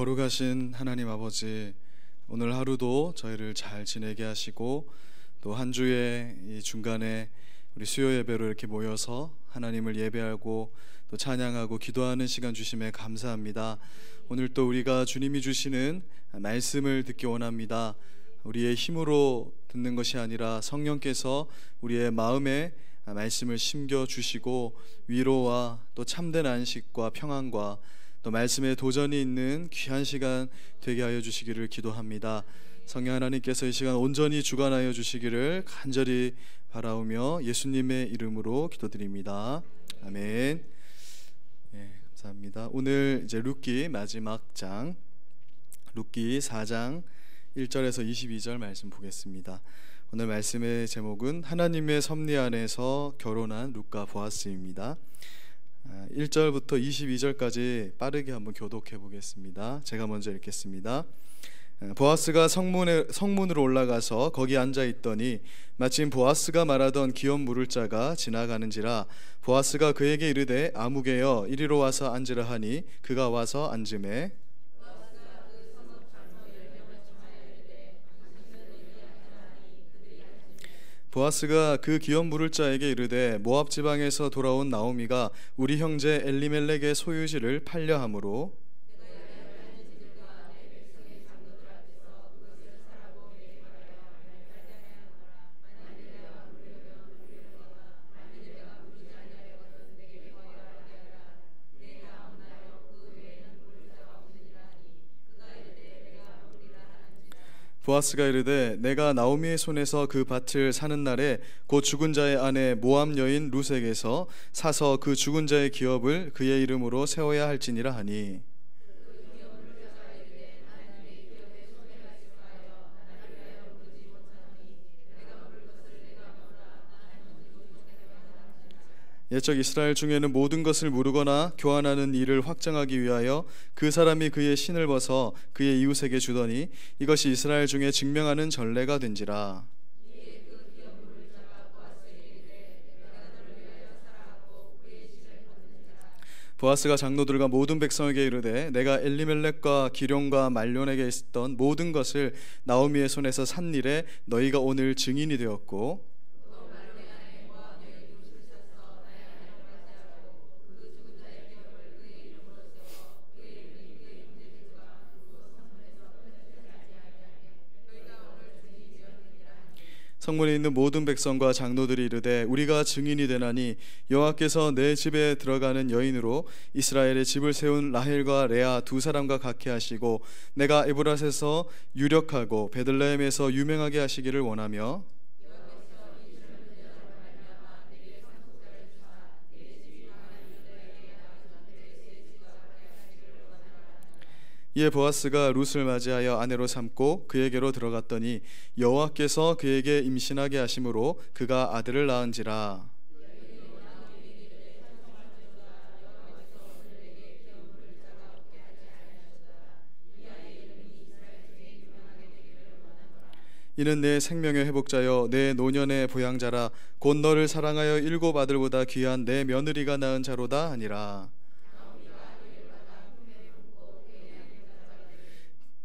거룩하신 하나님 아버지, 오늘 하루도 저희를 잘 지내게 하시고 또 한 주의 이 중간에 우리 수요 예배로 이렇게 모여서 하나님을 예배하고 또 찬양하고 기도하는 시간 주심에 감사합니다. 오늘 또 우리가 주님이 주시는 말씀을 듣기 원합니다. 우리의 힘으로 듣는 것이 아니라 성령께서 우리의 마음에 말씀을 심겨 주시고 위로와 또 참된 안식과 평안과 또 말씀에 도전이 있는 귀한 시간 되게 하여 주시기를 기도합니다. 성령 하나님께서 이 시간 온전히 주관하여 주시기를 간절히 바라오며 예수님의 이름으로 기도드립니다. 아멘. 감사합니다. 오늘 이제 룻기 마지막 장, 룻기 4장 1절에서 22절 말씀 보겠습니다. 오늘 말씀의 제목은 하나님의 섭리 안에서 결혼한 룻과 보아스입니다. 1절부터 22절까지 빠르게 한번 교독해 보겠습니다. 제가 먼저 읽겠습니다. 보아스가 성문으로 올라가서 거기 앉아 있더니 마침 보아스가 말하던 기업 물을 자가 지나가는지라. 보아스가 그에게 이르되 아무개여 이리로 와서 앉으라 하니 그가 와서 앉으매 보아스가 그 기업 물을 자에게 이르되 모압 지방에서 돌아온 나오미가 우리 형제 엘리멜렉의 소유지를 팔려 함으로 보아스가 이르되 내가 나오미의 손에서 그 밭을 사는 날에 곧 죽은 자의 아내 모압 여인 룻에게서 사서 그 죽은 자의 기업을 그의 이름으로 세워야 할지니라 하니 옛적 이스라엘 중에는 모든 것을 무르거나 교환하는 일을 확정하기 위하여 그 사람이 그의 신을 벗어 그의 이웃에게 주더니 이것이 이스라엘 중에 증명하는 전례가 된지라. 보아스가 장로들과 모든 백성에게 이르되 내가 엘리멜렉과 기룡과 말론에게 있었던 모든 것을 나오미의 손에서 산 일에 너희가 오늘 증인이 되었고 성문에 있는 모든 백성과 장로들이 이르되 우리가 증인이 되나니 여호와께서 내 집에 들어가는 여인으로 이스라엘의 집을 세운 라헬과 레아 두 사람과 같게 하시고 내가 에브랏에서 유력하고 베들레헴에서 유명하게 하시기를 원하며 이에 보아스가 룻을 맞이하여 아내로 삼고 그에게로 들어갔더니 여호와께서 그에게 임신하게 하심으로 그가 아들을 낳은지라. 이는 내 생명의 회복자여 내 노년의 보양자라. 곧 너를 사랑하여 일곱 아들보다 귀한 내 며느리가 낳은 자로다 하니라.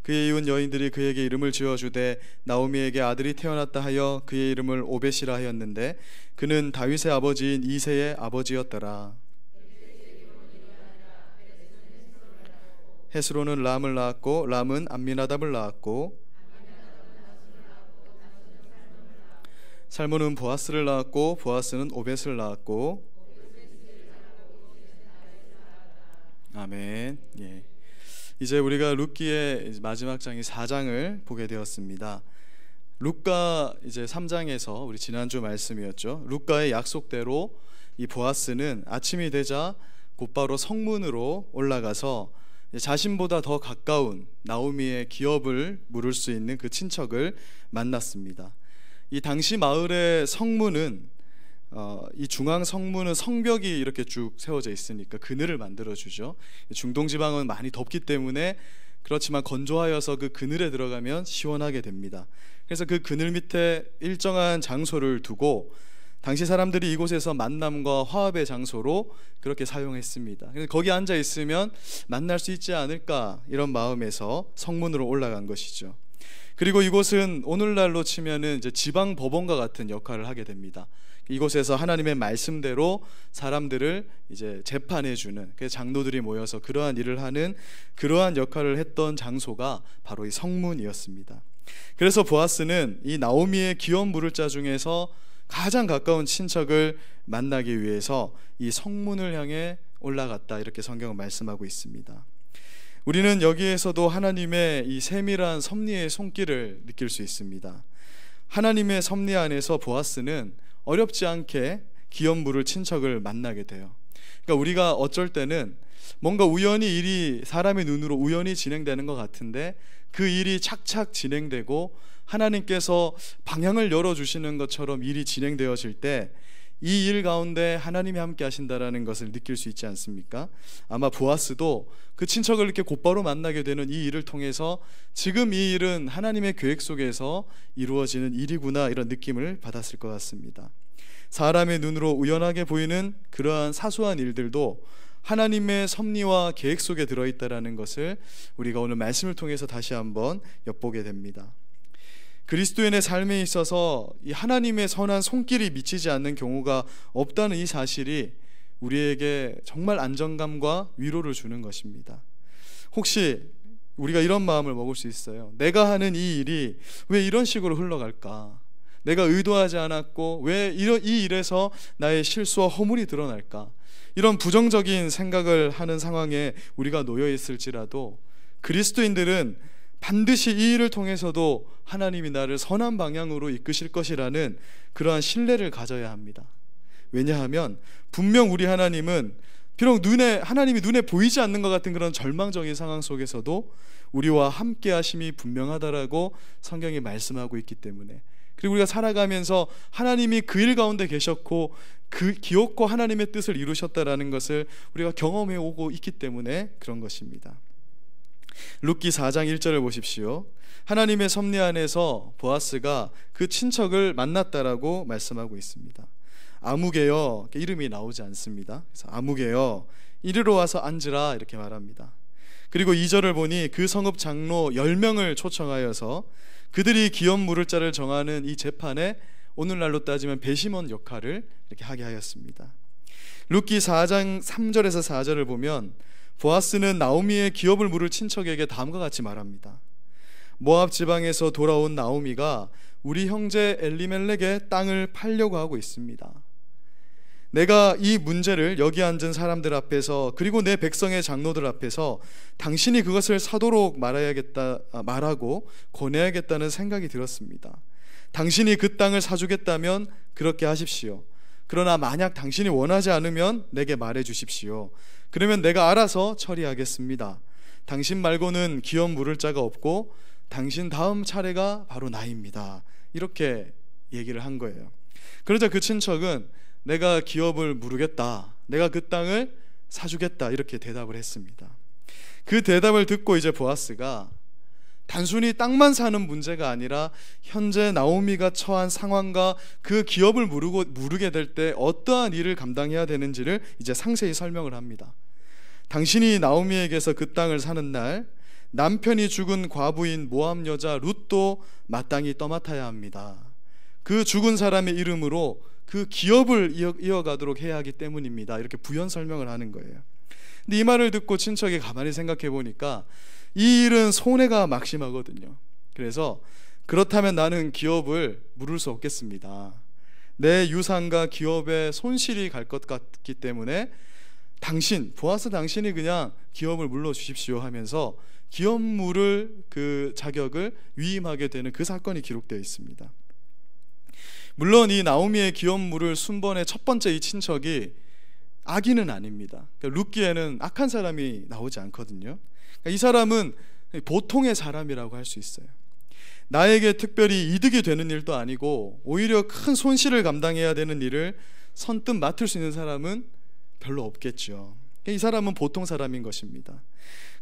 그의 이웃 여인들이 그에게 이름을 지어주되 나오미에게 아들이 태어났다 하여 그의 이름을 오벳이라 하였는데 그는 다윗의 아버지인 이새의 아버지였더라. 헤스론은 람을 낳았고 람은 암미나답을 낳았고 살몬은 보아스를 낳았고 보아스는 오벳을 낳았고 아멘. 예. 이제 우리가 룻기의 마지막 장인 4장을 보게 되었습니다. 룻가 이제 3장에서 우리 지난주 말씀이었죠. 룻가의 약속대로 이 보아스는 아침이 되자 곧바로 성문으로 올라가서 자신보다 더 가까운 나오미의 기업을 물을 수 있는 그 친척을 만났습니다. 이 당시 마을의 성문은 이 중앙 성문은 성벽이 이렇게 쭉 세워져 있으니까 그늘을 만들어주죠. 중동 지방은 많이 덥기 때문에 그렇지만 건조하여서 그 그늘에 들어가면 시원하게 됩니다. 그래서 그 그늘 밑에 일정한 장소를 두고 당시 사람들이 이곳에서 만남과 화합의 장소로 그렇게 사용했습니다. 그래서 거기 앉아 있으면 만날 수 있지 않을까, 이런 마음에서 성문으로 올라간 것이죠. 그리고 이곳은 오늘날로 치면은 이제 지방 법원과 같은 역할을 하게 됩니다. 이곳에서 하나님의 말씀대로 사람들을 이제 재판해주는, 그 장로들이 모여서 그러한 일을 하는 그러한 역할을 했던 장소가 바로 이 성문이었습니다. 그래서 보아스는 이 나오미의 기업 물을 자 중에서 가장 가까운 친척을 만나기 위해서 이 성문을 향해 올라갔다, 이렇게 성경은 말씀하고 있습니다. 우리는 여기에서도 하나님의 이 세밀한 섭리의 손길을 느낄 수 있습니다. 하나님의 섭리 안에서 보아스는 어렵지 않게 기업 물을 친척을 만나게 돼요. 그러니까 우리가 어쩔 때는 뭔가 우연히 일이 사람의 눈으로 우연히 진행되는 것 같은데 그 일이 착착 진행되고 하나님께서 방향을 열어주시는 것처럼 일이 진행되어질 때 이 일 가운데 하나님이 함께 하신다라는 것을 느낄 수 있지 않습니까? 아마 보아스도 그 친척을 이렇게 곧바로 만나게 되는 이 일을 통해서 지금 이 일은 하나님의 계획 속에서 이루어지는 일이구나, 이런 느낌을 받았을 것 같습니다. 사람의 눈으로 우연하게 보이는 그러한 사소한 일들도 하나님의 섭리와 계획 속에 들어있다라는 것을 우리가 오늘 말씀을 통해서 다시 한번 엿보게 됩니다. 그리스도인의 삶에 있어서 이 하나님의 선한 손길이 미치지 않는 경우가 없다는 이 사실이 우리에게 정말 안정감과 위로를 주는 것입니다. 혹시 우리가 이런 마음을 먹을 수 있어요. 내가 하는 이 일이 왜 이런 식으로 흘러갈까? 내가 의도하지 않았고 왜 이 일에서 나의 실수와 허물이 드러날까? 이런 부정적인 생각을 하는 상황에 우리가 놓여 있을지라도 그리스도인들은 반드시 이 일을 통해서도 하나님이 나를 선한 방향으로 이끄실 것이라는 그러한 신뢰를 가져야 합니다. 왜냐하면 분명 우리 하나님은 비록 하나님이 눈에 보이지 않는 것 같은 그런 절망적인 상황 속에서도 우리와 함께 하심이 분명하다라고 성경이 말씀하고 있기 때문에, 그리고 우리가 살아가면서 하나님이 그 일 가운데 계셨고 그 기업과 하나님의 뜻을 이루셨다라는 것을 우리가 경험해 오고 있기 때문에 그런 것입니다. 룻기 4장 1절을 보십시오. 하나님의 섭리 안에서 보아스가 그 친척을 만났다라고 말씀하고 있습니다. 아무개여, 이름이 나오지 않습니다. 그래서 아무개여 이리로 와서 앉으라, 이렇게 말합니다. 그리고 2절을 보니 그 성읍 장로 10명을 초청하여서 그들이 기업 물을 자를 정하는 이 재판에 오늘날로 따지면 배심원 역할을 이렇게 하게 하였습니다. 룻기 4장 3절에서 4절을 보면 보아스는 나오미의 기업을 물을 친척에게 다음과 같이 말합니다. 모압 지방에서 돌아온 나오미가 우리 형제 엘리멜렉의 땅을 팔려고 하고 있습니다. 내가 이 문제를 여기 앉은 사람들 앞에서 그리고 내 백성의 장로들 앞에서 당신이 그것을 사도록 말하고 권해야겠다는 생각이 들었습니다. 당신이 그 땅을 사주겠다면 그렇게 하십시오. 그러나 만약 당신이 원하지 않으면 내게 말해 주십시오. 그러면 내가 알아서 처리하겠습니다. 당신 말고는 기업 물을 자가 없고 당신 다음 차례가 바로 나입니다. 이렇게 얘기를 한 거예요. 그러자 그 친척은 내가 기업을 물으겠다, 내가 그 땅을 사주겠다, 이렇게 대답을 했습니다. 그 대답을 듣고 이제 보아스가 단순히 땅만 사는 문제가 아니라 현재 나오미가 처한 상황과 그 기업을 물으게 될 때 어떠한 일을 감당해야 되는지를 이제 상세히 설명을 합니다. 당신이 나오미에게서 그 땅을 사는 날 남편이 죽은 과부인 모압 여자 룻도 마땅히 떠맡아야 합니다. 그 죽은 사람의 이름으로 그 기업을 이어가도록 해야 하기 때문입니다. 이렇게 부연 설명을 하는 거예요. 근데 이 말을 듣고 친척이 가만히 생각해 보니까 이 일은 손해가 막심하거든요. 그래서 그렇다면 나는 기업을 물을 수 없겠습니다. 내 유산과 기업에 손실이 갈 것 같기 때문에 보아스 당신이 그냥 기업을 물러주십시오 하면서 기업 물을 그 자격을 위임하게 되는 그 사건이 기록되어 있습니다. 물론 이 나오미의 기업 물을 순번의 첫 번째 이 친척이 악인은 아닙니다. 그러니까 룻기에는 악한 사람이 나오지 않거든요. 그러니까 이 사람은 보통의 사람이라고 할 수 있어요. 나에게 특별히 이득이 되는 일도 아니고 오히려 큰 손실을 감당해야 되는 일을 선뜻 맡을 수 있는 사람은 별로 없겠죠. 이 사람은 보통 사람인 것입니다.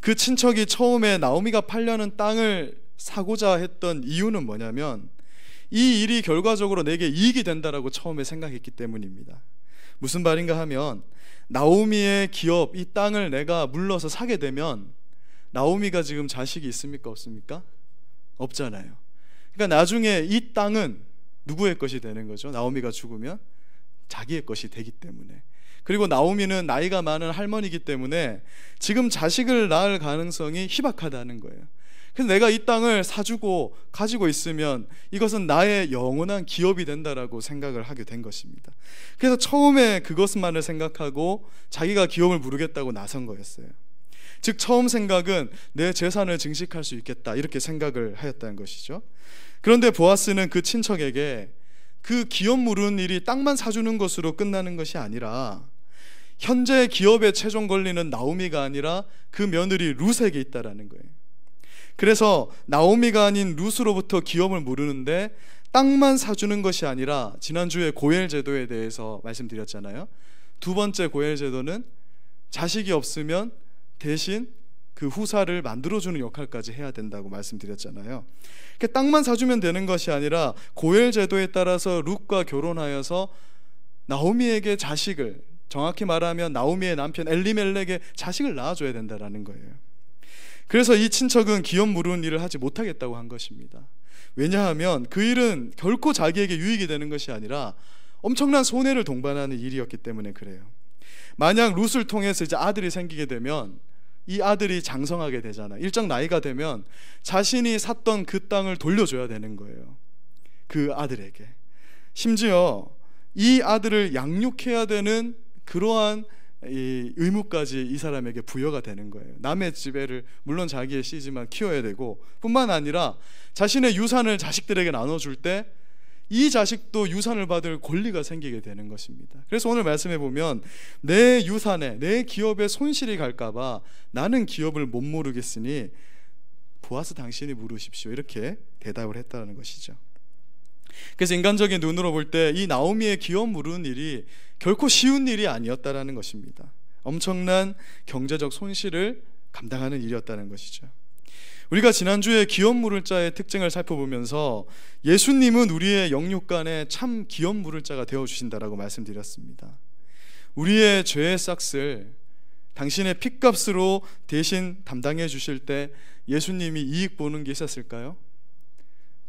그 친척이 처음에 나오미가 팔려는 땅을 사고자 했던 이유는 뭐냐면 이 일이 결과적으로 내게 이익이 된다라고 처음에 생각했기 때문입니다. 무슨 말인가 하면 나오미의 기업, 이 땅을 내가 물러서 사게 되면 나오미가 지금 자식이 있습니까? 없습니까? 없잖아요. 그러니까 나중에 이 땅은 누구의 것이 되는 거죠? 나오미가 죽으면 자기의 것이 되기 때문에. 그리고 나오미는 나이가 많은 할머니이기 때문에 지금 자식을 낳을 가능성이 희박하다는 거예요. 그래서 내가 이 땅을 사주고 가지고 있으면 이것은 나의 영원한 기업이 된다라고 생각을 하게 된 것입니다. 그래서 처음에 그것만을 생각하고 자기가 기업을 물으겠다고 나선 거였어요. 즉 처음 생각은 내 재산을 증식할 수 있겠다 이렇게 생각을 하였다는 것이죠. 그런데 보아스는 그 친척에게 그 기업 물은 일이 땅만 사주는 것으로 끝나는 것이 아니라 현재 기업에 최종 권리는 나오미가 아니라 그 며느리 룻에게 있다라는 거예요. 그래서 나오미가 아닌 룻으로부터 기업을 물으는데 땅만 사주는 것이 아니라 지난주에 고엘 제도에 대해서 말씀드렸잖아요. 두 번째 고엘 제도는 자식이 없으면 대신 그 후사를 만들어주는 역할까지 해야 된다고 말씀드렸잖아요. 땅만 사주면 되는 것이 아니라 고엘 제도에 따라서 룻과 결혼하여서 나오미에게 자식을, 정확히 말하면 나오미의 남편 엘리멜렉에 자식을 낳아줘야 된다는 거예요. 그래서 이 친척은 기업 물은 일을 하지 못하겠다고 한 것입니다. 왜냐하면 그 일은 결코 자기에게 유익이 되는 것이 아니라 엄청난 손해를 동반하는 일이었기 때문에 그래요. 만약 룻을 통해서 이제 아들이 생기게 되면 이 아들이 장성하게 되잖아요. 일정 나이가 되면 자신이 샀던 그 땅을 돌려줘야 되는 거예요. 그 아들에게. 심지어 이 아들을 양육해야 되는 그러한 이 의무까지 이 사람에게 부여가 되는 거예요. 남의 집애를 물론 자기의 씨지만 키워야 되고, 뿐만 아니라 자신의 유산을 자식들에게 나눠줄 때 이 자식도 유산을 받을 권리가 생기게 되는 것입니다. 그래서 오늘 말씀해 보면 내 유산에, 내 기업에 손실이 갈까봐 나는 기업을 못 모르겠으니 보아스 당신이 물으십시오, 이렇게 대답을 했다는 것이죠. 그래서 인간적인 눈으로 볼 때 이 나오미의 기업 물은 일이 결코 쉬운 일이 아니었다라는 것입니다. 엄청난 경제적 손실을 감당하는 일이었다는 것이죠. 우리가 지난주에 기업 물을 자의 특징을 살펴보면서 예수님은 우리의 영육간에 참 기업 물을 자가 되어주신다라고 말씀드렸습니다. 우리의 죄의 싹을 당신의 핏값으로 대신 담당해 주실 때 예수님이 이익 보는 게 있었을까요?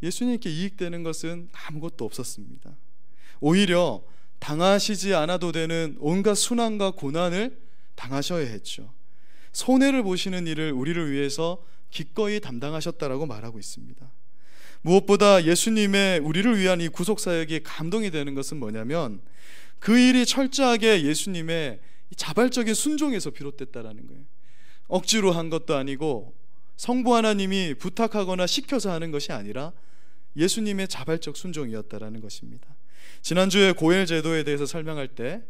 예수님께 이익되는 것은 아무것도 없었습니다. 오히려 당하시지 않아도 되는 온갖 순환과 고난을 당하셔야 했죠. 손해를 보시는 일을 우리를 위해서 기꺼이 담당하셨다라고 말하고 있습니다. 무엇보다 예수님의 우리를 위한 이 구속사역이 감동이 되는 것은 뭐냐면 그 일이 철저하게 예수님의 자발적인 순종에서 비롯됐다라는 거예요. 억지로 한 것도 아니고 성부 하나님이 부탁하거나 시켜서 하는 것이 아니라 예수님의 자발적 순종이었다라는 것입니다. 지난주에 고엘 제도에 대해서 설명할 때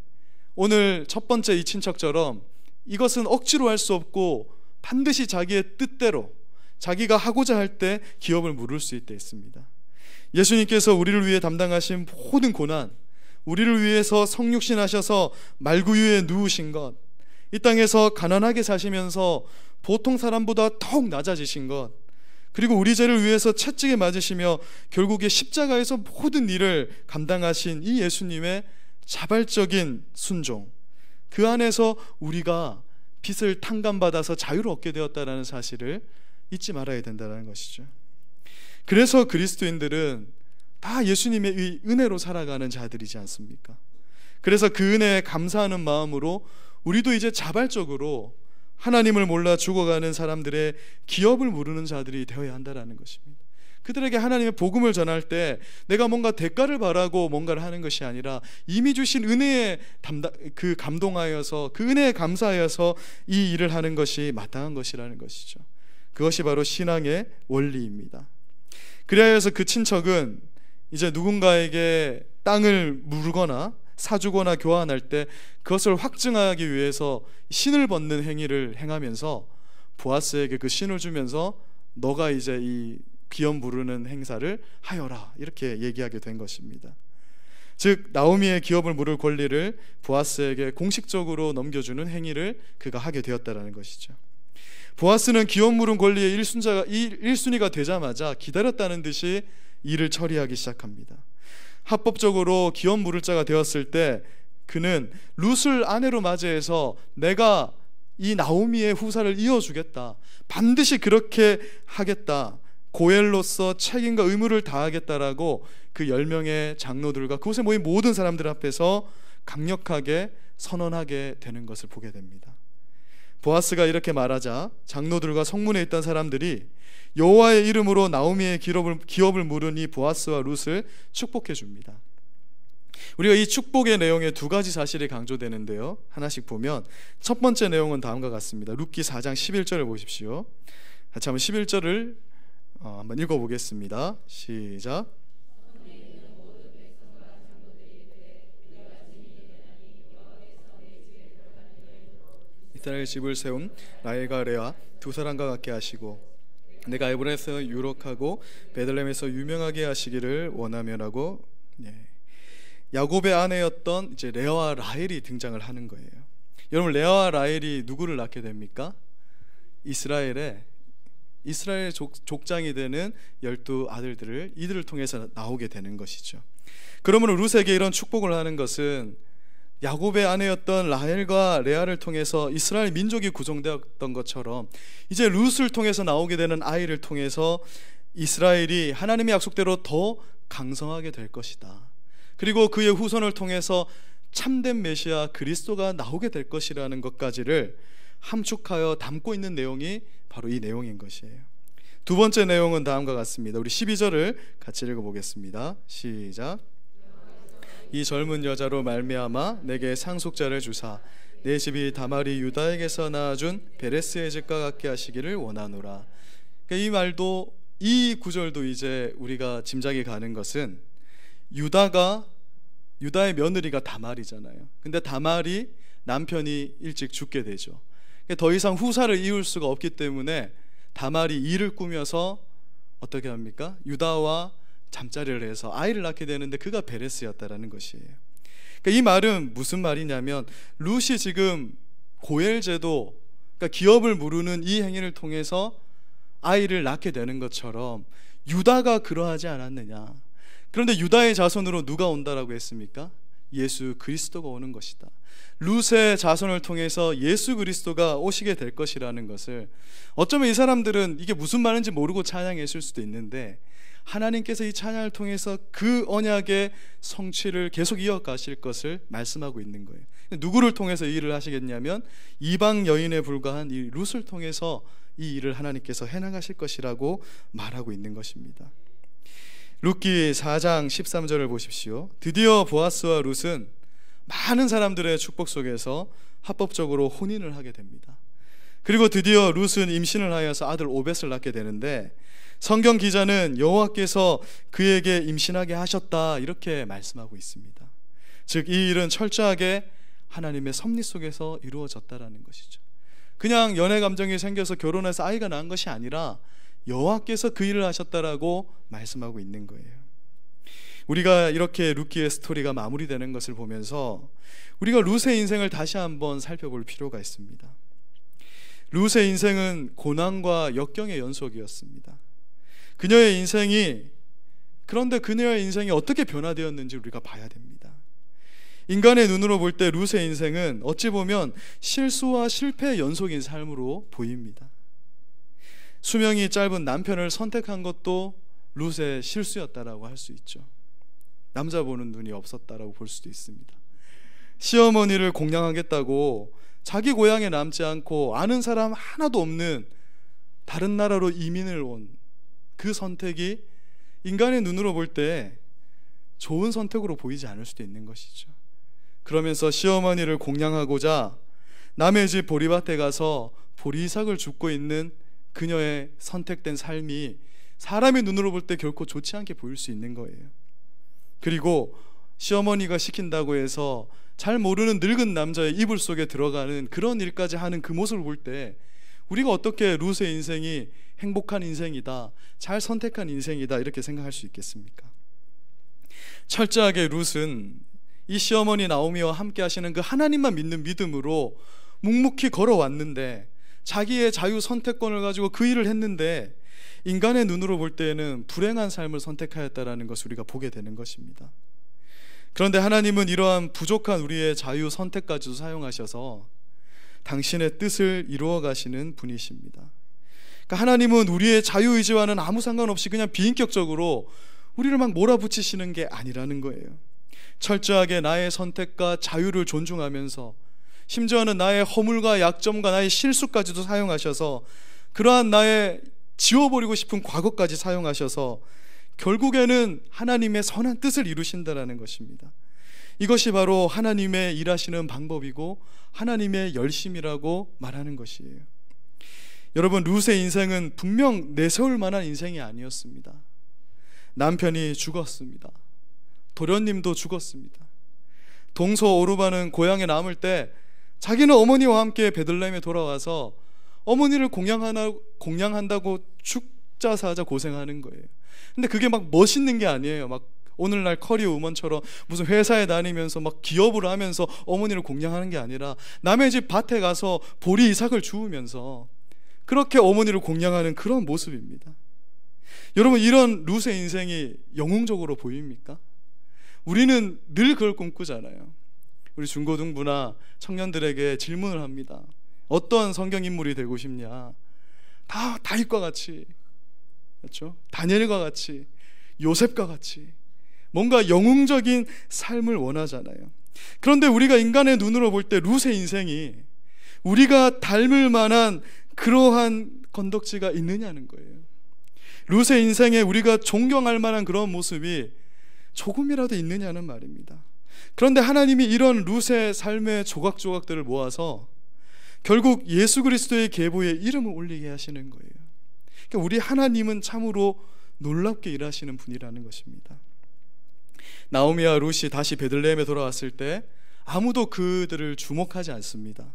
오늘 첫 번째 이 친척처럼 이것은 억지로 할 수 없고 반드시 자기의 뜻대로 자기가 하고자 할 때 기업을 물을 수 있게 했습니다. 예수님께서 우리를 위해 담당하신 모든 고난, 우리를 위해서 성육신하셔서 말구유에 누우신 것, 이 땅에서 가난하게 사시면서 보통 사람보다 더욱 낮아지신 것, 그리고 우리 죄를 위해서 채찍에 맞으시며 결국에 십자가에서 모든 일을 감당하신 이 예수님의 자발적인 순종, 그 안에서 우리가 빚을 탕감받아서 자유를 얻게 되었다는 사실을 잊지 말아야 된다는 것이죠. 그래서 그리스도인들은 다 예수님의 이 은혜로 살아가는 자들이지 않습니까? 그래서 그 은혜에 감사하는 마음으로 우리도 이제 자발적으로 하나님을 몰라 죽어가는 사람들의 기업을 물으는 자들이 되어야 한다는 것입니다. 그들에게 하나님의 복음을 전할 때 내가 뭔가 대가를 바라고 뭔가를 하는 것이 아니라 이미 주신 은혜에 감동하여서 그 은혜에 감사하여서 이 일을 하는 것이 마땅한 것이라는 것이죠. 그것이 바로 신앙의 원리입니다. 그래야 해서 그 친척은 이제 누군가에게 땅을 물거나 사주거나 교환할 때 그것을 확증하기 위해서 신을 벗는 행위를 행하면서 보아스에게 그 신을 주면서 너가 이제 이 기업 물으는 행사를 하여라, 이렇게 얘기하게 된 것입니다. 즉 나오미의 기업을 물을 권리를 보아스에게 공식적으로 넘겨주는 행위를 그가 하게 되었다는 것이죠. 보아스는 기업 물은 권리의 1순위가 되자마자 기다렸다는 듯이 일을 처리하기 시작합니다. 합법적으로 기업 물을 자가 되었을 때 그는 룻을 아내로 맞이해서 내가 이 나오미의 후사를 이어주겠다, 반드시 그렇게 하겠다, 고엘로서 책임과 의무를 다하겠다라고 그 10명의 장로들과 그곳에 모인 모든 사람들 앞에서 강력하게 선언하게 되는 것을 보게 됩니다. 보아스가 이렇게 말하자 장로들과 성문에 있던 사람들이 여호와의 이름으로 나오미의 기업을 물으니 보아스와 룻을 축복해 줍니다. 우리가 이 축복의 내용에 두 가지 사실이 강조되는데요, 하나씩 보면 첫 번째 내용은 다음과 같습니다. 룻기 4장 11절을 보십시오. 같이 한번 11절을 한번 읽어보겠습니다. 시작. 이스라엘 집을 세운 라헬과 레아 두 사람과 같게 하시고 내가 에브라임에서 유력하고 베들레헴에서 유명하게 하시기를 원하며라고. 야곱의 아내였던 이제 레아와 라헬이 등장을 하는 거예요. 여러분, 레아와 라헬이 누구를 낳게 됩니까? 이스라엘 족장이 되는 12 아들들을 이들을 통해서 나오게 되는 것이죠. 그러므로 룻에게 이런 축복을 하는 것은 야곱의 아내였던 라헬과 레아를 통해서 이스라엘 민족이 구성되었던 것처럼 이제 룻을 통해서 나오게 되는 아이를 통해서 이스라엘이 하나님의 약속대로 더 강성하게 될 것이다. 그리고 그의 후손을 통해서 참된 메시아 그리스도가 나오게 될 것이라는 것까지를 함축하여 담고 있는 내용이 바로 이 내용인 것이에요. 두 번째 내용은 다음과 같습니다. 우리 12절을 같이 읽어보겠습니다. 시작. 이 젊은 여자로 말미암아 내게 상속자를 주사 내 집이 다말이 유다에게서 낳아준 베레스의 집과 같게 하시기를 원하노라. 그러니까 이 말도, 이 구절도 이제 우리가 짐작이 가는 것은 유다의 며느리가 다말이잖아요. 근데 다말이 남편이 일찍 죽게 되죠. 더 이상 후사를 이을 수가 없기 때문에 다말이 일을 꾸며서 어떻게 합니까? 유다와 잠자리를 해서 아이를 낳게 되는데 그가 베레스였다라는 것이에요. 그러니까 이 말은 무슨 말이냐면 룻이 지금 고엘제도, 그러니까 기업을 무르는 이 행위를 통해서 아이를 낳게 되는 것처럼 유다가 그러하지 않았느냐. 그런데 유다의 자손으로 누가 온다라고 했습니까? 예수 그리스도가 오는 것이다. 룻의 자손을 통해서 예수 그리스도가 오시게 될 것이라는 것을, 어쩌면 이 사람들은 이게 무슨 말인지 모르고 찬양했을 수도 있는데 하나님께서 이 찬양을 통해서 그 언약의 성취를 계속 이어가실 것을 말씀하고 있는 거예요. 누구를 통해서 이 일을 하시겠냐면 이방 여인에 불과한 이 룻을 통해서 이 일을 하나님께서 해나가실 것이라고 말하고 있는 것입니다. 룻기 4장 13절을 보십시오. 드디어 보아스와 룻은 많은 사람들의 축복 속에서 합법적으로 혼인을 하게 됩니다. 그리고 드디어 룻은 임신을 하여서 아들 오벳을 낳게 되는데 성경 기자는 여호와께서 그에게 임신하게 하셨다 이렇게 말씀하고 있습니다. 즉 이 일은 철저하게 하나님의 섭리 속에서 이루어졌다라는 것이죠. 그냥 연애 감정이 생겨서 결혼해서 아이가 낳은 것이 아니라 여호와께서 그 일을 하셨다라고 말씀하고 있는 거예요. 우리가 이렇게 룻기의 스토리가 마무리되는 것을 보면서 우리가 룻의 인생을 다시 한번 살펴볼 필요가 있습니다. 룻의 인생은 고난과 역경의 연속이었습니다. 그녀의 인생이, 그런데 그녀의 인생이 어떻게 변화되었는지 우리가 봐야 됩니다. 인간의 눈으로 볼 때 룻의 인생은 어찌 보면 실수와 실패의 연속인 삶으로 보입니다. 수명이 짧은 남편을 선택한 것도 룻의 실수였다라고 할 수 있죠. 남자 보는 눈이 없었다라고 볼 수도 있습니다. 시어머니를 공양하겠다고 자기 고향에 남지 않고 아는 사람 하나도 없는 다른 나라로 이민을 온 그 선택이 인간의 눈으로 볼 때 좋은 선택으로 보이지 않을 수도 있는 것이죠. 그러면서 시어머니를 공양하고자 남의 집 보리밭에 가서 보리삭을 줍고 있는 그녀의 선택된 삶이 사람의 눈으로 볼 때 결코 좋지 않게 보일 수 있는 거예요. 그리고 시어머니가 시킨다고 해서 잘 모르는 늙은 남자의 이불 속에 들어가는 그런 일까지 하는 그 모습을 볼 때 우리가 어떻게 룻의 인생이 행복한 인생이다, 잘 선택한 인생이다 이렇게 생각할 수 있겠습니까? 철저하게 룻은 이 시어머니 나오미와 함께 하시는 그 하나님만 믿는 믿음으로 묵묵히 걸어왔는데 자기의 자유 선택권을 가지고 그 일을 했는데 인간의 눈으로 볼 때에는 불행한 삶을 선택하였다라는 것을 우리가 보게 되는 것입니다. 그런데 하나님은 이러한 부족한 우리의 자유 선택까지도 사용하셔서 당신의 뜻을 이루어 가시는 분이십니다. 그러니까 하나님은 우리의 자유의지와는 아무 상관없이 그냥 비인격적으로 우리를 막 몰아붙이시는 게 아니라는 거예요. 철저하게 나의 선택과 자유를 존중하면서 심지어는 나의 허물과 약점과 나의 실수까지도 사용하셔서 그러한 나의 지워버리고 싶은 과거까지 사용하셔서 결국에는 하나님의 선한 뜻을 이루신다는 것입니다. 이것이 바로 하나님의 일하시는 방법이고 하나님의 열심이라고 말하는 것이에요. 여러분, 룻의 인생은 분명 내세울 만한 인생이 아니었습니다. 남편이 죽었습니다. 도련님도 죽었습니다. 동서 오르바는 고향에 남을 때 자기는 어머니와 함께 베들레헴에 돌아와서 어머니를 공양한다고 죽자 사자 고생하는 거예요. 근데 그게 막 멋있는 게 아니에요. 막 오늘날 커리어 우먼처럼 무슨 회사에 다니면서 막 기업을 하면서 어머니를 공양하는 게 아니라 남의 집 밭에 가서 보리 이삭을 주우면서 그렇게 어머니를 공양하는 그런 모습입니다. 여러분, 이런 룻의 인생이 영웅적으로 보입니까? 우리는 늘 그걸 꿈꾸잖아요. 우리 중고등부나 청년들에게 질문을 합니다. 어떤 성경 인물이 되고 싶냐? 다 다윗과 같이, 그렇죠? 다니엘과 같이, 요셉과 같이 뭔가 영웅적인 삶을 원하잖아요. 그런데 우리가 인간의 눈으로 볼 때 룻의 인생이 우리가 닮을 만한 그러한 건덕지가 있느냐는 거예요. 룻의 인생에 우리가 존경할 만한 그런 모습이 조금이라도 있느냐는 말입니다. 그런데 하나님이 이런 룻의 삶의 조각조각들을 모아서 결국 예수 그리스도의 계보에 이름을 올리게 하시는 거예요. 그러니까 우리 하나님은 참으로 놀랍게 일하시는 분이라는 것입니다. 나오미와 룻이 다시 베들레헴에 돌아왔을 때 아무도 그들을 주목하지 않습니다.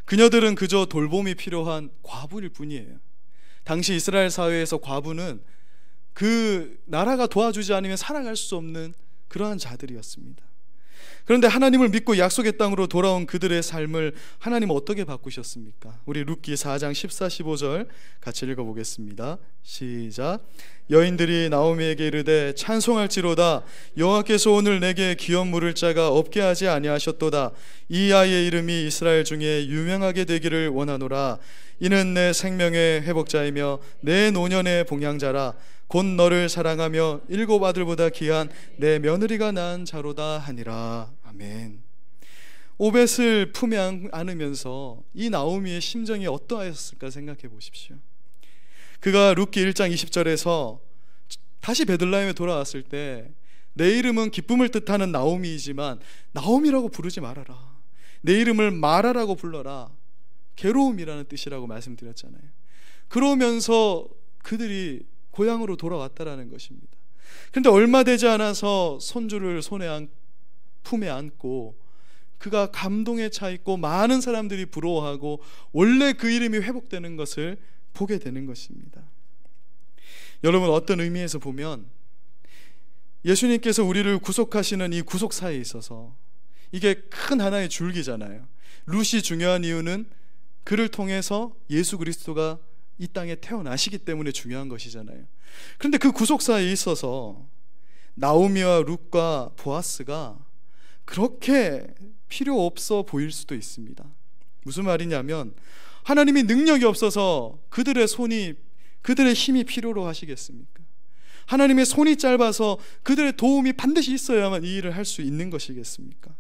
그녀들은 그저 돌봄이 필요한 과부일 뿐이에요. 당시 이스라엘 사회에서 과부는 그 나라가 도와주지 않으면 살아갈 수 없는 그러한 자들이었습니다. 그런데 하나님을 믿고 약속의 땅으로 돌아온 그들의 삶을 하나님은 어떻게 바꾸셨습니까? 우리 룻기 4장 14, 15절 같이 읽어보겠습니다. 시작. 여인들이 나오미에게 이르되 찬송할지로다. 여호와께서 오늘 내게 기업 물을 자가 없게 하지 아니하셨도다. 이 아이의 이름이 이스라엘 중에 유명하게 되기를 원하노라. 이는 내 생명의 회복자이며 내 노년의 봉양자라. 곧 너를 사랑하며 7 아들보다 귀한 내 며느리가 낳은 자로다 하니라. 아멘. 오벳을 품에 안으면서 이 나오미의 심정이 어떠하였을까 생각해 보십시오. 그가 룻기 1장 20절에서 다시 베들레헴에 돌아왔을 때 내 이름은 기쁨을 뜻하는 나오미이지만 나오미라고 부르지 말아라. 내 이름을 마라라고 불러라. 괴로움이라는 뜻이라고 말씀드렸잖아요. 그러면서 그들이 고향으로 돌아왔다라는 것입니다. 그런데 얼마 되지 않아서 손주를 품에 안고 그가 감동에 차 있고 많은 사람들이 부러워하고 원래 그 이름이 회복되는 것을 보게 되는 것입니다. 여러분, 어떤 의미에서 보면 예수님께서 우리를 구속하시는 이 구속사에 있어서 이게 큰 하나의 줄기잖아요. 룻이 중요한 이유는 그를 통해서 예수 그리스도가 이 땅에 태어나시기 때문에 중요한 것이잖아요. 그런데 그 구속사에 있어서 나오미와 룻과 보아스가 그렇게 필요 없어 보일 수도 있습니다. 무슨 말이냐면 하나님이 능력이 없어서 그들의 힘이 필요로 하시겠습니까? 하나님의 손이 짧아서 그들의 도움이 반드시 있어야만 이 일을 할 수 있는 것이겠습니까?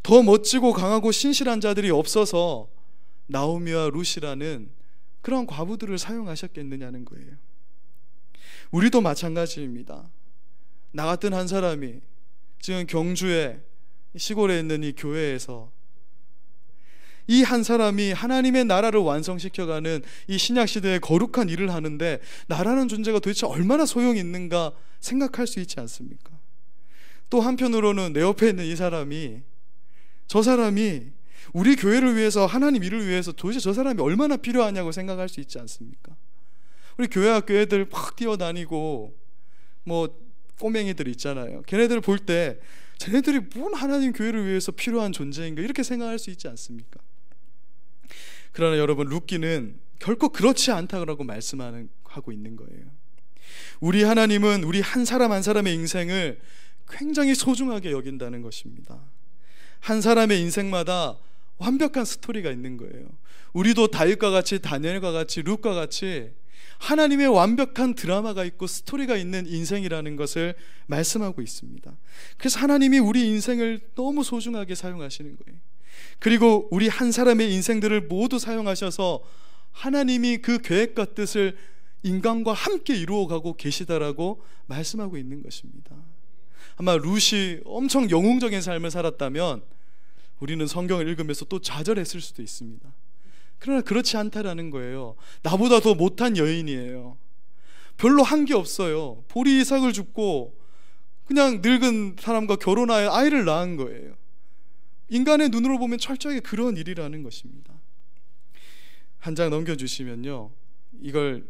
더 멋지고 강하고 신실한 자들이 없어서 나오미와 룻이라는 그런 과부들을 사용하셨겠느냐는 거예요. 우리도 마찬가지입니다. 나 같은 한 사람이 지금 경주에 시골에 있는 이 교회에서 이 한 사람이 하나님의 나라를 완성시켜가는 이 신약시대의 거룩한 일을 하는데 나라는 존재가 도대체 얼마나 소용이 있는가 생각할 수 있지 않습니까? 또 한편으로는 내 옆에 있는 저 사람이 우리 교회를 위해서, 하나님 일을 위해서 도대체 저 사람이 얼마나 필요하냐고 생각할 수 있지 않습니까? 우리 교회 학교 애들 막 뛰어다니고 뭐 꼬맹이들 있잖아요. 걔네들 볼 때 쟤네들이 뭔 하나님 교회를 위해서 필요한 존재인가 이렇게 생각할 수 있지 않습니까? 그러나 여러분, 룻기는 결코 그렇지 않다고 말씀하고 있는 거예요. 우리 하나님은 우리 한 사람 한 사람의 인생을 굉장히 소중하게 여긴다는 것입니다. 한 사람의 인생마다 완벽한 스토리가 있는 거예요. 우리도 다윗과 같이, 다니엘과 같이, 룻과 같이 하나님의 완벽한 드라마가 있고 스토리가 있는 인생이라는 것을 말씀하고 있습니다. 그래서 하나님이 우리 인생을 너무 소중하게 사용하시는 거예요. 그리고 우리 한 사람의 인생들을 모두 사용하셔서 하나님이 그 계획과 뜻을 인간과 함께 이루어가고 계시다라고 말씀하고 있는 것입니다. 아마 룻이 엄청 영웅적인 삶을 살았다면 우리는 성경을 읽으면서 또 좌절했을 수도 있습니다. 그러나 그렇지 않다라는 거예요. 나보다 더 못한 여인이에요. 별로 한 게 없어요. 보리 이삭을 줍고 그냥 늙은 사람과 결혼하여 아이를 낳은 거예요. 인간의 눈으로 보면 철저하게 그런 일이라는 것입니다. 한 장 넘겨주시면요, 이걸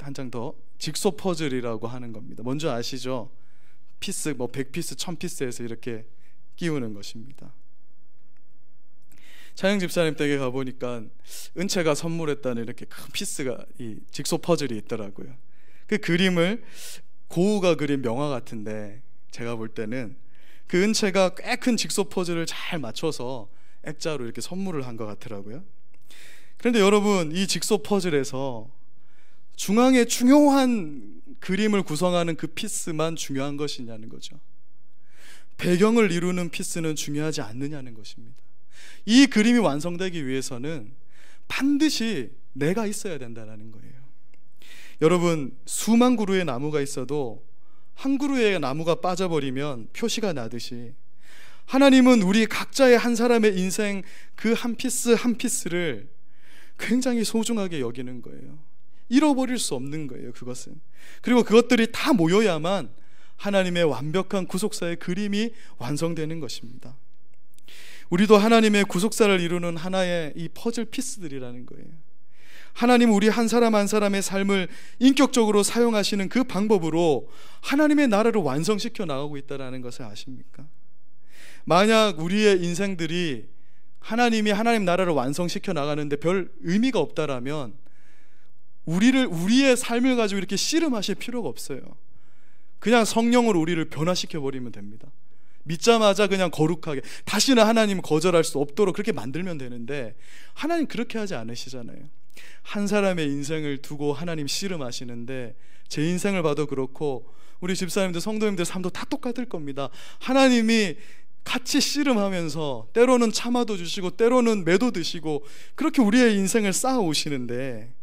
한 장 더, 직소 퍼즐이라고 하는 겁니다. 먼저 아시죠? 피스, 100피스, 1000피스에서 이렇게 끼우는 것입니다. 차영 집사님 댁에 가보니까 은채가 선물했다는 이렇게 큰 피스가, 이 직소 퍼즐이 있더라고요. 그 그림을 고우가 그린 명화 같은데, 제가 볼 때는 그 은채가 꽤 큰 직소 퍼즐을 잘 맞춰서 액자로 이렇게 선물을 한 것 같더라고요. 그런데 여러분, 이 직소 퍼즐에서 중앙에 중요한 그림을 구성하는 그 피스만 중요한 것이냐는 거죠. 배경을 이루는 피스는 중요하지 않느냐는 것입니다. 이 그림이 완성되기 위해서는 반드시 내가 있어야 된다는 거예요. 여러분, 수만 그루의 나무가 있어도 한 그루의 나무가 빠져버리면 표시가 나듯이 하나님은 우리 각자의 한 사람의 인생 그 한 피스 한 피스를 굉장히 소중하게 여기는 거예요. 잃어버릴 수 없는 거예요, 그것은. 그리고 그것들이 다 모여야만 하나님의 완벽한 구속사의 그림이 완성되는 것입니다. 우리도 하나님의 구속사를 이루는 하나의 이 퍼즐 피스들이라는 거예요. 하나님 우리 한 사람 한 사람의 삶을 인격적으로 사용하시는 그 방법으로 하나님의 나라를 완성시켜 나가고 있다는 것을 아십니까? 만약 우리의 인생들이 하나님이 하나님 나라를 완성시켜 나가는데 별 의미가 없다라면 우리의 삶을 가지고 이렇게 씨름하실 필요가 없어요. 그냥 성령으로 우리를 변화시켜 버리면 됩니다. 믿자마자 그냥 거룩하게 다시는 하나님 거절할 수 없도록 그렇게 만들면 되는데, 하나님 그렇게 하지 않으시잖아요. 한 사람의 인생을 두고 하나님 씨름하시는데, 제 인생을 봐도 그렇고 우리 집사님들 성도님들 삶도 다 똑같을 겁니다. 하나님이 같이 씨름하면서 때로는 참아도 주시고 때로는 매도 드시고 그렇게 우리의 인생을 쌓아 오시는데,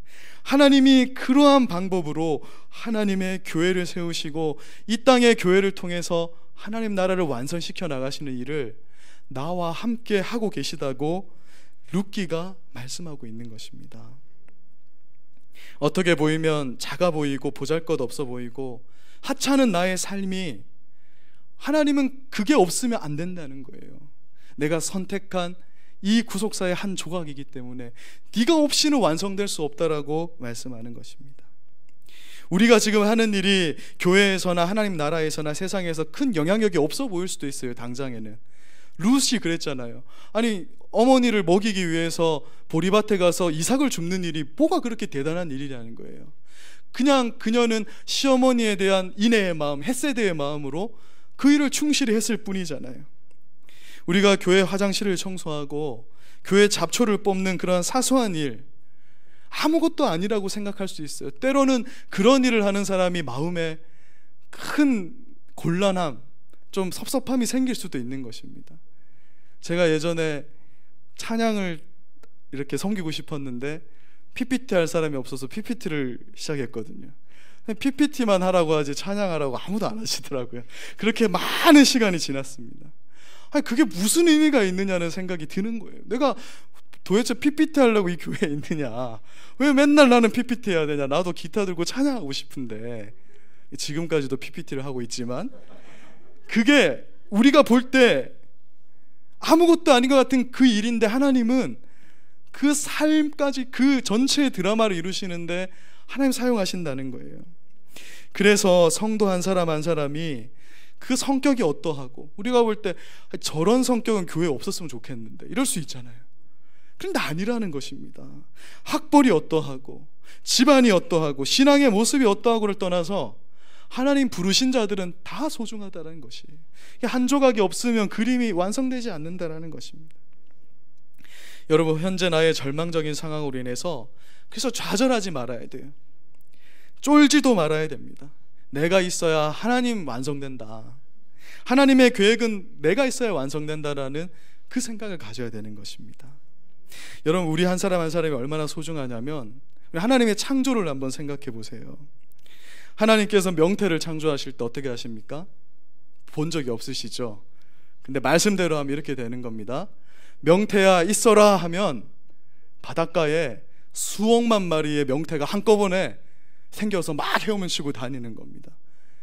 하나님이 그러한 방법으로 하나님의 교회를 세우시고 이 땅의 교회를 통해서 하나님 나라를 완성시켜 나가시는 일을 나와 함께 하고 계시다고 룻기가 말씀하고 있는 것입니다. 어떻게 보이면 작아 보이고 보잘것없어 보이고 하찮은 나의 삶이, 하나님은 그게 없으면 안 된다는 거예요. 내가 선택한 이 구속사의 한 조각이기 때문에 네가 없이는 완성될 수 없다라고 말씀하는 것입니다. 우리가 지금 하는 일이 교회에서나 하나님 나라에서나 세상에서 큰 영향력이 없어 보일 수도 있어요. 당장에는. 룻이 그랬잖아요. 아니, 어머니를 먹이기 위해서 보리밭에 가서 이삭을 줍는 일이 뭐가 그렇게 대단한 일이라는 거예요. 그냥 그녀는 시어머니에 대한 인애의 마음, 헷세대의 마음으로 그 일을 충실히 했을 뿐이잖아요. 우리가 교회 화장실을 청소하고 교회 잡초를 뽑는 그런 사소한 일, 아무것도 아니라고 생각할 수 있어요. 때로는 그런 일을 하는 사람이 마음에 큰 곤란함, 좀 섭섭함이 생길 수도 있는 것입니다. 제가 예전에 찬양을 이렇게 섬기고 싶었는데 PPT 할 사람이 없어서 PPT를 시작했거든요. PPT만 하라고 하지 찬양하라고 아무도 안 하시더라고요. 그렇게 많은 시간이 지났습니다. 아니, 그게 무슨 의미가 있느냐는 생각이 드는 거예요. 내가 도대체 PPT 하려고 이 교회에 있느냐, 왜 맨날 나는 PPT 해야 되냐, 나도 기타 들고 찬양하고 싶은데. 지금까지도 PPT를 하고 있지만 그게 우리가 볼 때 아무것도 아닌 것 같은 그 일인데, 하나님은 그 삶까지 그 전체의 드라마를 이루시는데 하나님 사용하신다는 거예요. 그래서 성도 한 사람 한 사람이 그 성격이 어떠하고, 우리가 볼 때 저런 성격은 교회에 없었으면 좋겠는데 이럴 수 있잖아요. 그런데 아니라는 것입니다. 학벌이 어떠하고 집안이 어떠하고 신앙의 모습이 어떠하고를 떠나서 하나님 부르신 자들은 다 소중하다는 것이, 한 조각이 없으면 그림이 완성되지 않는다는 것입니다. 여러분, 현재 나의 절망적인 상황으로 인해서 그래서 좌절하지 말아야 돼요. 쫄지도 말아야 됩니다. 내가 있어야 하나님 완성된다, 하나님의 계획은 내가 있어야 완성된다라는 그 생각을 가져야 되는 것입니다. 여러분, 우리 한 사람 한 사람이 얼마나 소중하냐면 하나님의 창조를 한번 생각해 보세요. 하나님께서 명태를 창조하실 때 어떻게 하십니까? 본 적이 없으시죠? 근데 말씀대로 하면 이렇게 되는 겁니다. 명태야 있어라 하면 바닷가에 수억만 마리의 명태가 한꺼번에 생겨서 막 헤엄을 치고 다니는 겁니다.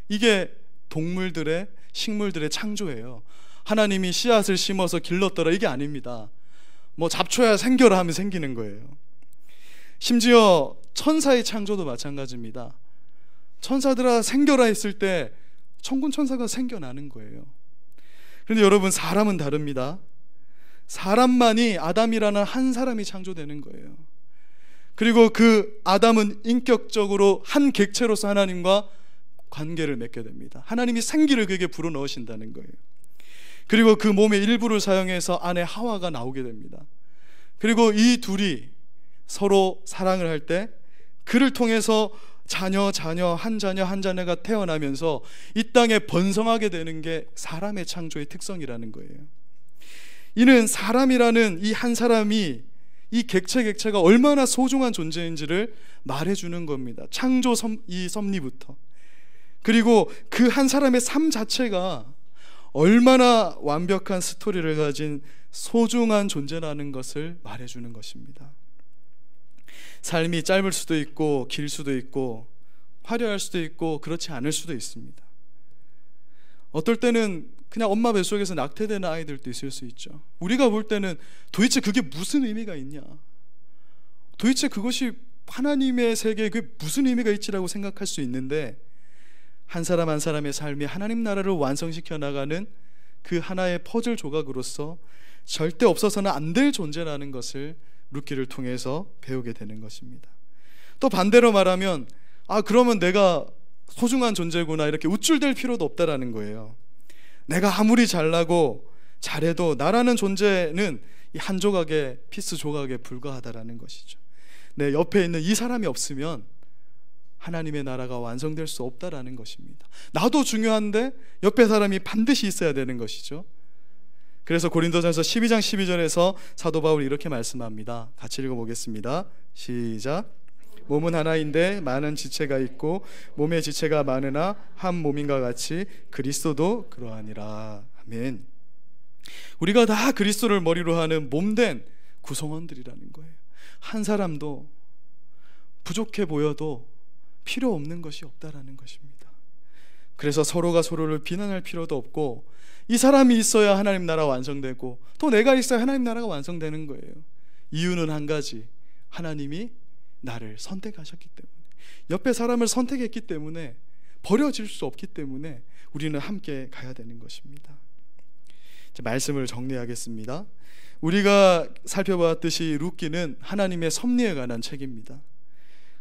이게 동물들의, 식물들의 창조예요. 하나님이 씨앗을 심어서 길렀더라, 이게 아닙니다. 뭐 잡초야 생겨라 하면 생기는 거예요. 심지어 천사의 창조도 마찬가지입니다. 천사들아 생겨라 했을 때 천군 천사가 생겨나는 거예요. 그런데 여러분, 사람은 다릅니다. 사람만이, 아담이라는 한 사람이 창조되는 거예요. 그리고 그 아담은 인격적으로 한 객체로서 하나님과 관계를 맺게 됩니다. 하나님이 생기를 그에게 불어넣으신다는 거예요. 그리고 그 몸의 일부를 사용해서 아내 하와가 나오게 됩니다. 그리고 이 둘이 서로 사랑을 할 때 그를 통해서 자녀 한 자녀가 태어나면서 이 땅에 번성하게 되는 게 사람의 창조의 특성이라는 거예요. 이는 사람이라는 이 한 사람이, 이 객체가 얼마나 소중한 존재인지를 말해주는 겁니다. 창조 이 섭리부터. 그리고 그 한 사람의 삶 자체가 얼마나 완벽한 스토리를 가진 소중한 존재라는 것을 말해주는 것입니다. 삶이 짧을 수도 있고 길 수도 있고 화려할 수도 있고 그렇지 않을 수도 있습니다. 어떨 때는 그냥 엄마 뱃속에서 낙태되는 아이들도 있을 수 있죠. 우리가 볼 때는 도대체 그게 무슨 의미가 있냐, 도대체 그것이 하나님의 세계에 그게 무슨 의미가 있지라고 생각할 수 있는데, 한 사람 한 사람의 삶이 하나님 나라를 완성시켜 나가는 그 하나의 퍼즐 조각으로서 절대 없어서는 안 될 존재라는 것을 룻기를 통해서 배우게 되는 것입니다. 또 반대로 말하면, 그러면 내가 소중한 존재구나, 이렇게 우쭐댈 필요도 없다라는 거예요. 내가 아무리 잘나고 잘해도 나라는 존재는 이 한 조각의 피스 조각에 불과하다라는 것이죠. 내 옆에 있는 이 사람이 없으면 하나님의 나라가 완성될 수 없다라는 것입니다. 나도 중요한데 옆에 사람이 반드시 있어야 되는 것이죠. 그래서 고린도전서 12장 12절에서 사도 바울이 이렇게 말씀합니다. 같이 읽어보겠습니다. 시작. 몸은 하나인데 많은 지체가 있고 몸의 지체가 많으나 한 몸인가 같이 그리스도도 그러하니라. 아멘. 우리가 다 그리스도를 머리로 하는 몸된 구성원들이라는 거예요. 한 사람도 부족해 보여도 필요 없는 것이 없다라는 것입니다. 그래서 서로가 서로를 비난할 필요도 없고, 이 사람이 있어야 하나님 나라가 완성되고 또 내가 있어야 하나님 나라가 완성되는 거예요. 이유는 한 가지, 하나님이 나를 선택하셨기 때문에, 옆에 사람을 선택했기 때문에, 버려질 수 없기 때문에 우리는 함께 가야 되는 것입니다. 말씀을 정리하겠습니다. 우리가 살펴보았듯이 룻기는 하나님의 섭리에 관한 책입니다.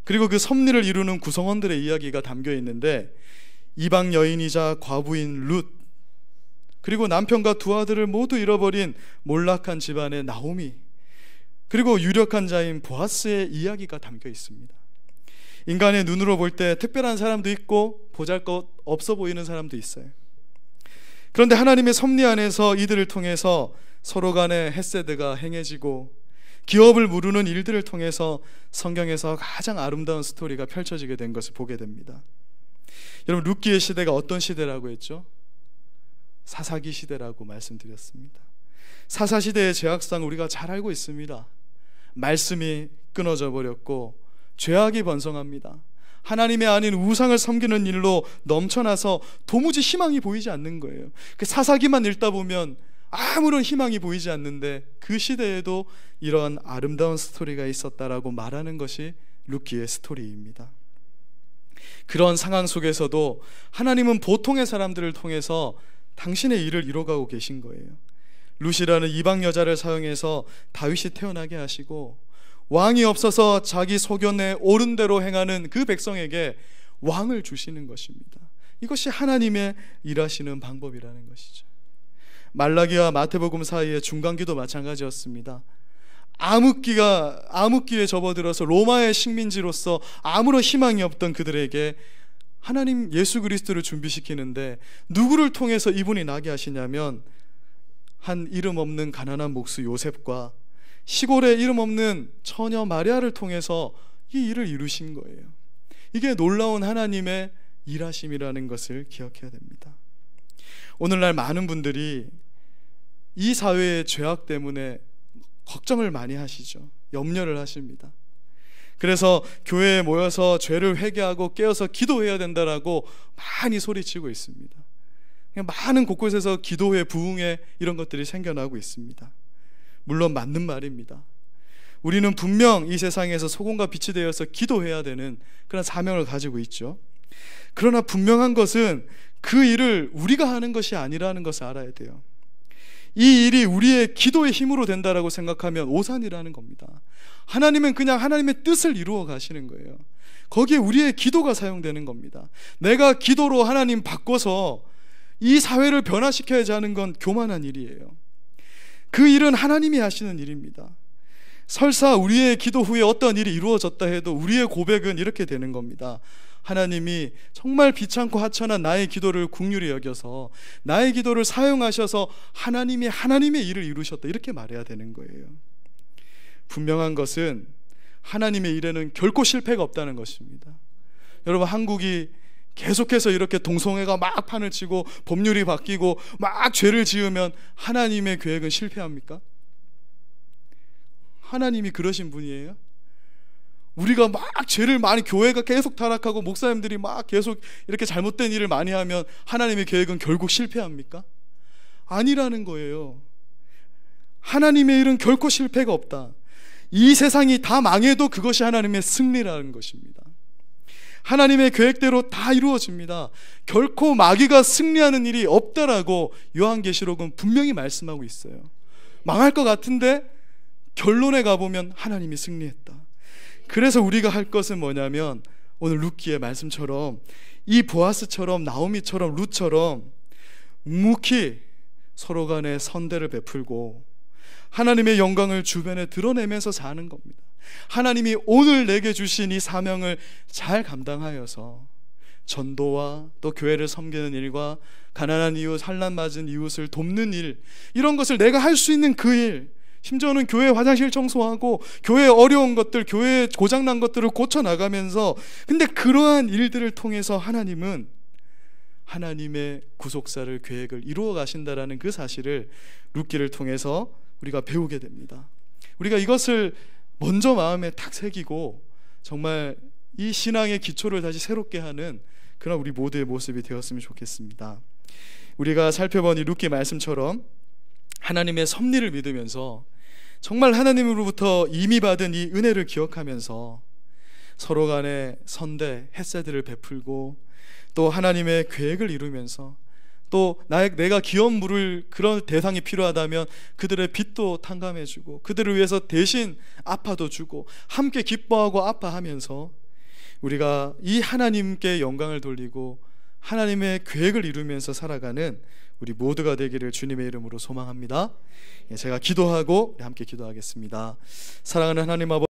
그리고 그 섭리를 이루는 구성원들의 이야기가 담겨 있는데, 이방 여인이자 과부인 룻, 그리고 남편과 두 아들을 모두 잃어버린 몰락한 집안의 나오미, 그리고 유력한 자인 보아스의 이야기가 담겨 있습니다. 인간의 눈으로 볼 때 특별한 사람도 있고 보잘것 없어 보이는 사람도 있어요. 그런데 하나님의 섭리 안에서 이들을 통해서 서로 간의 헤세드가 행해지고 기업을 무르는 일들을 통해서 성경에서 가장 아름다운 스토리가 펼쳐지게 된 것을 보게 됩니다. 여러분, 룻기의 시대가 어떤 시대라고 했죠? 사사기 시대라고 말씀드렸습니다. 사사시대의 죄악상 우리가 잘 알고 있습니다. 말씀이 끊어져 버렸고 죄악이 번성합니다. 하나님의 아닌 우상을 섬기는 일로 넘쳐나서 도무지 희망이 보이지 않는 거예요. 그 사사기만 읽다 보면 아무런 희망이 보이지 않는데, 그 시대에도 이런 아름다운 스토리가 있었다라고 말하는 것이 룻기의 스토리입니다. 그런 상황 속에서도 하나님은 보통의 사람들을 통해서 당신의 일을 이뤄가고 계신 거예요. 룻이라는 이방 여자를 사용해서 다윗이 태어나게 하시고, 왕이 없어서 자기 소견에 옳은 대로 행하는 그 백성에게 왕을 주시는 것입니다. 이것이 하나님의 일하시는 방법이라는 것이죠. 말라기와 마태복음 사이의 중간기도 마찬가지였습니다. 암흑기에 접어들어서 로마의 식민지로서 아무런 희망이 없던 그들에게 하나님 예수 그리스도를 준비시키는데, 누구를 통해서 이분이 나게 하시냐면 한 이름 없는 가난한 목수 요셉과 시골에 이름 없는 처녀 마리아를 통해서 이 일을 이루신 거예요. 이게 놀라운 하나님의 일하심이라는 것을 기억해야 됩니다. 오늘날 많은 분들이 이 사회의 죄악 때문에 걱정을 많이 하시죠. 염려를 하십니다. 그래서 교회에 모여서 죄를 회개하고 깨어서 기도해야 된다라고 많이 소리치고 있습니다. 많은 곳곳에서 기도회, 부흥회 이런 것들이 생겨나고 있습니다. 물론 맞는 말입니다. 우리는 분명 이 세상에서 소금과 빛이 되어서 기도해야 되는 그런 사명을 가지고 있죠. 그러나 분명한 것은 그 일을 우리가 하는 것이 아니라는 것을 알아야 돼요. 이 일이 우리의 기도의 힘으로 된다라고 생각하면 오산이라는 겁니다. 하나님은 그냥 하나님의 뜻을 이루어 가시는 거예요. 거기에 우리의 기도가 사용되는 겁니다. 내가 기도로 하나님 바꿔서 이 사회를 변화시켜야지 하는 건 교만한 일이에요. 그 일은 하나님이 하시는 일입니다. 설사 우리의 기도 후에 어떤 일이 이루어졌다 해도 우리의 고백은 이렇게 되는 겁니다. 하나님이 정말 비참고 하찮은 나의 기도를 긍휼히 여겨서 나의 기도를 사용하셔서 하나님이 하나님의 일을 이루셨다, 이렇게 말해야 되는 거예요. 분명한 것은 하나님의 일에는 결코 실패가 없다는 것입니다. 여러분, 한국이 계속해서 이렇게 동성애가 막 판을 치고 법률이 바뀌고 막 죄를 지으면 하나님의 계획은 실패합니까? 하나님이 그러신 분이에요? 우리가 막 죄를 많이, 교회가 계속 타락하고 목사님들이 막 계속 이렇게 잘못된 일을 많이 하면 하나님의 계획은 결국 실패합니까? 아니라는 거예요. 하나님의 일은 결코 실패가 없다. 이 세상이 다 망해도 그것이 하나님의 승리라는 것입니다. 하나님의 계획대로 다 이루어집니다. 결코 마귀가 승리하는 일이 없다라고 요한계시록은 분명히 말씀하고 있어요. 망할 것 같은데 결론에 가보면 하나님이 승리했다. 그래서 우리가 할 것은 뭐냐면, 오늘 룻기의 말씀처럼 이 보아스처럼 나오미처럼 룻처럼 묵묵히 서로 간에 선대를 베풀고 하나님의 영광을 주변에 드러내면서 사는 겁니다. 하나님이 오늘 내게 주신 이 사명을 잘 감당하여서 전도와 또 교회를 섬기는 일과 가난한 이웃, 환난 맞은 이웃을 돕는 일, 이런 것을 내가 할 수 있는 그 일, 심지어는 교회 화장실 청소하고 교회에 어려운 것들, 교회에 고장난 것들을 고쳐나가면서, 근데 그러한 일들을 통해서 하나님은 하나님의 구속사를, 계획을 이루어 가신다라는 그 사실을 룻기를 통해서 우리가 배우게 됩니다. 우리가 이것을 먼저 마음에 탁 새기고 정말 이 신앙의 기초를 다시 새롭게 하는 그런 우리 모두의 모습이 되었으면 좋겠습니다. 우리가 살펴본 이 룻기 말씀처럼 하나님의 섭리를 믿으면서 정말 하나님으로부터 이미 받은 이 은혜를 기억하면서 서로 간에 선대, 햇새들을 베풀고 또 하나님의 계획을 이루면서 또 내가 기업 물을 그런 대상이 필요하다면 그들의 빚도 탕감해주고 그들을 위해서 대신 아파도 주고 함께 기뻐하고 아파하면서 우리가 이 하나님께 영광을 돌리고 하나님의 계획을 이루면서 살아가는 우리 모두가 되기를 주님의 이름으로 소망합니다. 제가 기도하고 함께 기도하겠습니다. 사랑하는 하나님 아버지,